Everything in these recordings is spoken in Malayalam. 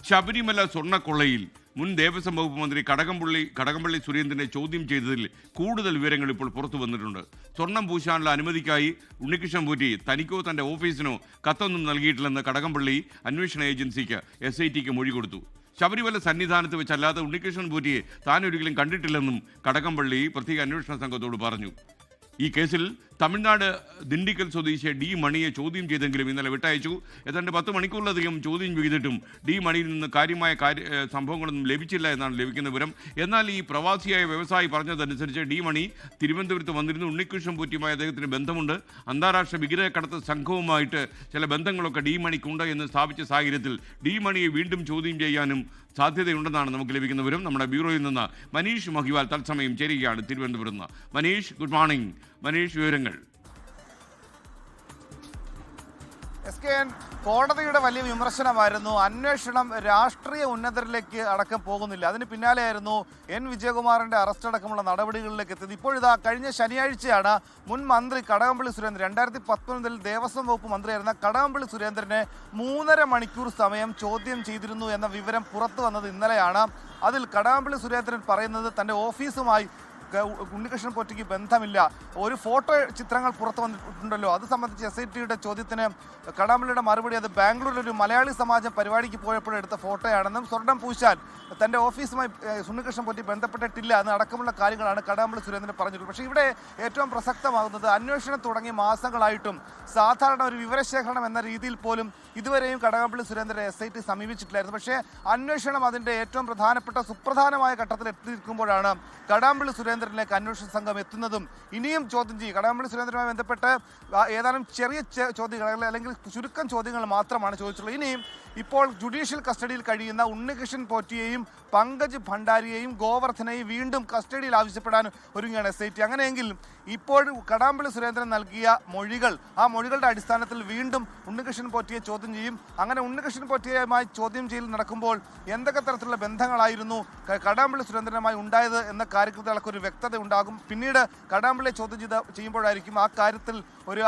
ശബരിമല സ്വർണ്ണക്കൊള്ളയിൽ മുൻ ദേവസ്വം വകുപ്പ് മന്ത്രി കടകംപള്ളി സുരേന്ദ്രനെ ചോദ്യം ചെയ്തതിൽ കൂടുതൽ വിവരങ്ങൾ ഇപ്പോൾ പുറത്തു വന്നിട്ടുണ്ട്. സ്വർണം പൂശാനുള്ള അനുമതിക്കായി ഉണ്ണികൃഷ്ണൻ പോറ്റി തനിക്കോ തന്റെ ഓഫീസിനോ കത്തൊന്നും നൽകിയിട്ടില്ലെന്ന് കടകംപള്ളി അന്വേഷണ ഏജൻസിക്ക് SITക്ക് മൊഴി കൊടുത്തു. ശബരിമല സന്നിധാനത്ത് വെച്ചല്ലാതെ ഉണ്ണികൃഷ്ണൻ പോറ്റിയെ താൻ ഒരിക്കലും കണ്ടിട്ടില്ലെന്നും കടകംപള്ളി പ്രത്യേക അന്വേഷണ സംഘത്തോട് പറഞ്ഞു. ഈ കേസിൽ തമിഴ്നാട് ദിണ്ടിക്കൽ സ്വദേശിയെ ഡി മണിയെ ചോദ്യം ചെയ്തെങ്കിലും ഇന്നലെ വിട്ടയച്ചു. ഏതാണ്ട് 10 മണിക്കൂറിലധികം ചോദ്യം ചെയ്തിട്ടും ഡി മണിയിൽ നിന്ന് കാര്യമായ സംഭവങ്ങളൊന്നും ലഭിച്ചില്ല എന്നാണ് ലഭിക്കുന്ന വിവരം. എന്നാൽ ഈ പ്രവാസിയായ വ്യവസായി പറഞ്ഞതനുസരിച്ച് ഡി മണി തിരുവനന്തപുരത്ത് വന്നിരുന്നു. ഉണ്ണികൃഷ്ണൻ പോറ്റിയുമായി അദ്ദേഹത്തിന് ബന്ധമുണ്ട്. അന്താരാഷ്ട്ര വിഗ്രഹക്കടത്ത് സംഘവുമായിട്ട് ചില ബന്ധങ്ങളൊക്കെ ഡി മണിക്കുണ്ട് എന്ന് സ്ഥാപിച്ച സാഹചര്യത്തിൽ ഡി മണിയെ വീണ്ടും ചോദ്യം ചെയ്യാനും സാധ്യതയുണ്ടെന്നാണ് നമുക്ക് ലഭിക്കുന്ന വിവരം. നമ്മുടെ ബ്യൂറോയിൽ നിന്ന് മനീഷ് മഹിവാൽ തത്സമയം ചേരുകയാണ് തിരുവനന്തപുരത്ത് നിന്ന്. Manish, good morning. മനീഷ്, വിവരങ്ങൾ. കോടതിയുടെ വലിയ വിമർശനമായിരുന്നു. അന്വേഷണം രാഷ്ട്രീയ ഉന്നതരിലേക്ക് അടക്കം പോകുന്നില്ല. അതിന് പിന്നാലെയായിരുന്നു N. വിജയകുമാറിന്റെ അറസ്റ്റ് അടക്കമുള്ള നടപടികളിലേക്ക് എത്തിയത്. ഇപ്പോഴിതാ കഴിഞ്ഞ ശനിയാഴ്ചയാണ് മുൻ മന്ത്രി കടകംപള്ളി സുരേന്ദ്രൻ 2019 ദേവസ്വം വകുപ്പ് മന്ത്രിയായിരുന്ന കടകംപള്ളി സുരേന്ദ്രനെ 3.5 മണിക്കൂർ സമയം ചോദ്യം ചെയ്തിരുന്നു എന്ന വിവരം പുറത്തു വന്നത് ഇന്നലെയാണ്. അതിൽ കടകംപള്ളി സുരേന്ദ്രൻ പറയുന്നത് തന്റെ ഓഫീസുമായി ഉണ്ണികൃഷ്ണൻ പോറ്റിക്ക് ബന്ധമില്ല. ഒരു ഫോട്ടോ ചിത്രങ്ങൾ പുറത്തു വന്നിട്ടുണ്ടല്ലോ, അത് സംബന്ധിച്ച് SITയുടെ ചോദ്യത്തിന് കടകംപള്ളിയുടെ മറുപടി അത് ബാംഗ്ലൂരിലൊരു മലയാളി സമാജം പരിപാടിക്ക് പോയപ്പോഴെടുത്ത ഫോട്ടോയാണെന്നും സ്വർണം പൂശാൻ തൻ്റെ ഓഫീസുമായി ഉണ്ണികൃഷ്ണൻ പോറ്റി ബന്ധപ്പെട്ടിട്ടില്ല എന്ന് അടക്കമുള്ള കാര്യങ്ങളാണ് കടകംപള്ളി സുരേന്ദ്രൻ പറഞ്ഞിട്ടുള്ളത്. പക്ഷേ ഇവിടെ ഏറ്റവും പ്രസക്തമാകുന്നത് അന്വേഷണം തുടങ്ങിയ മാസങ്ങളായിട്ടും സാധാരണ ഒരു വിവരശേഖരണം എന്ന രീതിയിൽ പോലും ഇതുവരെയും കടകംപള്ളി സുരേന്ദ്രനെ SIT സമീപിച്ചിട്ടില്ലായിരുന്നു. പക്ഷേ അന്വേഷണം അതിൻ്റെ ഏറ്റവും പ്രധാനപ്പെട്ട സുപ്രധാനമായ ഘട്ടത്തിൽ എത്തിയിരിക്കുമ്പോഴാണ് കടകംപള്ളി സുരേന്ദ്രനിലേക്ക് അന്വേഷണ സംഘം എത്തുന്നതും ഇനിയും ചോദ്യം ചെയ്യും. കടകംപള്ളി സുരേന്ദ്രനുമായി ബന്ധപ്പെട്ട് ഏതാനും ചെറിയ ചോദ്യങ്ങൾ അല്ലെങ്കിൽ ചുരുക്കം ചോദ്യങ്ങൾ മാത്രമാണ് ചോദിച്ചിട്ടുള്ളത്. ഇനിയും ഇപ്പോൾ ജുഡീഷ്യൽ കസ്റ്റഡിയിൽ കഴിയുന്ന ഉണ്ണികൃഷ്ണൻ പോറ്റിയെയും പങ്കജ് ഭണ്ഡാരിയെയും ഗോവർദ്ധനെയും വീണ്ടും കസ്റ്റഡിയിൽ ആവശ്യപ്പെടാൻ ഒരുങ്ങുകയാണ് SIT. അങ്ങനെയെങ്കിൽ ഇപ്പോഴും കടകംപള്ളി സുരേന്ദ്രൻ നൽകിയ മൊഴികൾ, ആ മൊഴികളുടെ അടിസ്ഥാനത്തിൽ വീണ്ടും ഉണ്ണികൃഷ്ണൻ പോറ്റിയെ ചോദ്യം ചെയ്യും. അങ്ങനെ ഉണ്ണികൃഷ്ണൻ പോറ്റിയുമായി ചോദ്യം ചെയ്യൽ നടക്കുമ്പോൾ എന്തൊക്കെ തരത്തിലുള്ള ബന്ധങ്ങളായിരുന്നു കടകംപള്ളി സുരേന്ദ്രനുമായി ഉണ്ടായത് എന്ന കാര്യത്തിലൊക്കെ ഒരു വ്യക്തത ഉണ്ടാകും. പിന്നീട് കടകംപള്ളിയെ ചോദ്യം ചെയ്യുമ്പോഴായിരിക്കും ആ കാര്യത്തിൽ ഒരു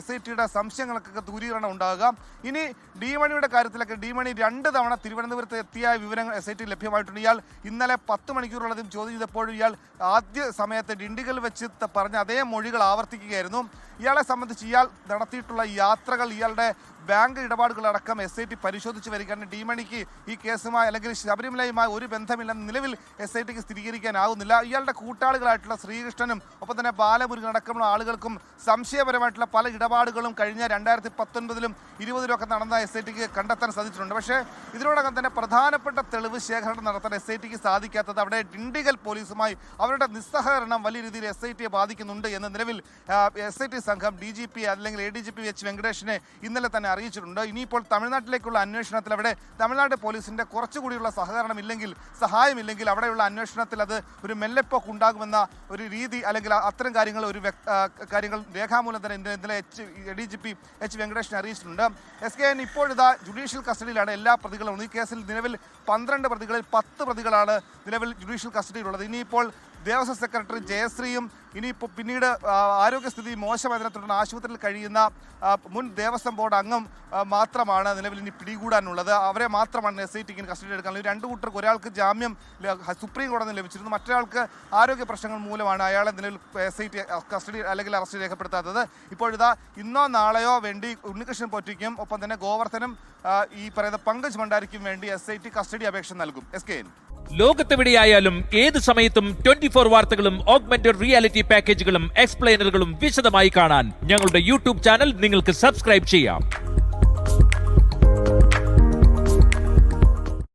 SITയുടെ സംശയങ്ങൾക്കൊക്കെ ദൂരീകരണം ഉണ്ടാകുക. ഇനി ഡി മണിയുടെ കാര്യത്തിലൊക്കെ ഡി മണി 2 തവണ തിരുവനന്തപുരത്ത് എത്തിയ വിവരങ്ങൾ SIT ലഭ്യമായിട്ടുണ്ട്. ഇയാൾ ഇന്നലെ 10 മണിക്കൂറോളം ചോദ്യം ചെയ്തപ്പോഴും ഇയാൾ ആദ്യ സമയത്ത് ഡിണ്ടിഗൽ വെച്ച് പറഞ്ഞ അതേ മൊഴികൾ ആവർത്തിക്കുകയായിരുന്നു. ഇയാളെ സംബന്ധിച്ച് ഇയാൾ നടത്തിയിട്ടുള്ള യാത്രകൾ, ഇയാളുടെ ബാങ്ക് ഇടപാടുകളടക്കം SIT പരിശോധിച്ച് വരികയാണ്. ഡി മണിക്ക് ഈ കേസുമായി അല്ലെങ്കിൽ ശബരിമലയുമായി ഒരു ബന്ധമില്ലെന്ന് നിലവിൽ SITക്ക് സ്ഥിരീകരിക്കാനാകുന്നില്ല. ഇയാളുടെ കൂട്ടാളികളായിട്ടുള്ള ശ്രീകൃഷ്ണനും ഒപ്പം തന്നെ ബാലമുരുകൻ അടക്കമുള്ള ആളുകൾക്കും സംശയപരമായിട്ടുള്ള പല ഇടപാടുകളും കഴിഞ്ഞ 2019-ലും 20-ലും ഒക്കെ നടന്ന SITക്ക് കണ്ടെത്താൻ സാധിച്ചിട്ടുണ്ട്. പക്ഷേ ഇതിനോടകം തന്നെ പ്രധാനപ്പെട്ട തെളിവ് ശേഖരണം നടത്താൻ SITക്ക് സാധിക്കാത്തത് അവിടെ ഡിണ്ടിഗൽ പോലീസുമായി അവരുടെ നിസ്സഹകരണം വലിയ രീതിയിൽ SITയെ ബാധിക്കുന്നുണ്ട് എന്ന് നിലവിൽ SIT സംഘം DGP അല്ലെങ്കിൽ ADGP H. വെങ്കടേഷിനെ ഇന്നലെ തന്നെ അറിയിച്ചിട്ടുണ്ട്. ഇനിയിപ്പോൾ തമിഴ്നാട്ടിലേക്കുള്ള അന്വേഷണത്തിൽ അവിടെ തമിഴ്നാട് പോലീസിന്റെ കുറച്ചുകൂടിയുള്ള സഹായമില്ലെങ്കിൽ അവിടെയുള്ള അന്വേഷണത്തിൽ അത് ഒരു മെല്ലെപ്പോക്ക് ഉണ്ടാകുമെന്ന ഒരു രീതി അല്ലെങ്കിൽ അത്തരം കാര്യങ്ങൾ രേഖാമൂലം തന്നെ ഇന്നലെ ADGP H. വെങ്കടേഷിനെ അറിയിച്ചിട്ടുണ്ട്. SKN ഇപ്പോഴിതാ ജുഡീഷ്യൽ കസ്റ്റഡിയിലാണ് എല്ലാ പ്രതികളും. ഈ കേസിൽ നിലവിൽ 12 പ്രതികളിൽ 10 പ്രതികളാണ് നിലവിൽ ജുഡീഷ്യൽ കസ്റ്റഡിയിലുള്ളത്. ഇനിയിപ്പോൾ ദേവസ്വം സെക്രട്ടറി ജയശ്രീയും ഇനിയിപ്പോൾ പിന്നീട് ആരോഗ്യസ്ഥിതി മോശമായതിനെ തുടർന്ന് ആശുപത്രിയിൽ കഴിയുന്ന മുൻ ദേവസ്വം ബോർഡ് അംഗം മാത്രമാണ് നിലവിൽ ഇനി പിടികൂടാനുള്ളത്. അവരെ മാത്രമാണ് SITക്ക് കസ്റ്റഡി എടുക്കാനുള്ളത്. 2 കൂട്ടർക്ക് ഒരാൾക്ക് ജാമ്യം സുപ്രീം കോടതി ലഭിച്ചിരുന്നു, മറ്റൊരാൾക്ക് ആരോഗ്യ പ്രശ്നങ്ങൾ മൂലമാണ് അയാളെ നിലവിൽ SIT കസ്റ്റഡി അല്ലെങ്കിൽ അറസ്റ്റ് രേഖപ്പെടുത്താത്തത്. ഇപ്പോഴിതാ ഇന്നോ നാളെയോ വേണ്ടി ഉണ്ണികൃഷ്ണൻ പോറ്റിക്കും ഒപ്പം തന്നെ ഗോവർദ്ധനും ഈ പറയുന്ന പങ്കജ് ഭണ്ഡാരിക്കും വേണ്ടി SIT കസ്റ്റഡി അപേക്ഷ നൽകും. SKN ലോകത്തെവിടെയായാലും ഏത് സമയത്തും 24 വാർത്തകളും ഓഗ്മെന്റഡ് റിയാലിറ്റി പാക്കേജുകളും എക്സ്പ്ലെയിനറുകളും വിശദമായി കാണാൻ ഞങ്ങളുടെ YouTube ചാനൽ നിങ്ങൾക്ക് സബ്സ്ക്രൈബ് ചെയ്യാം.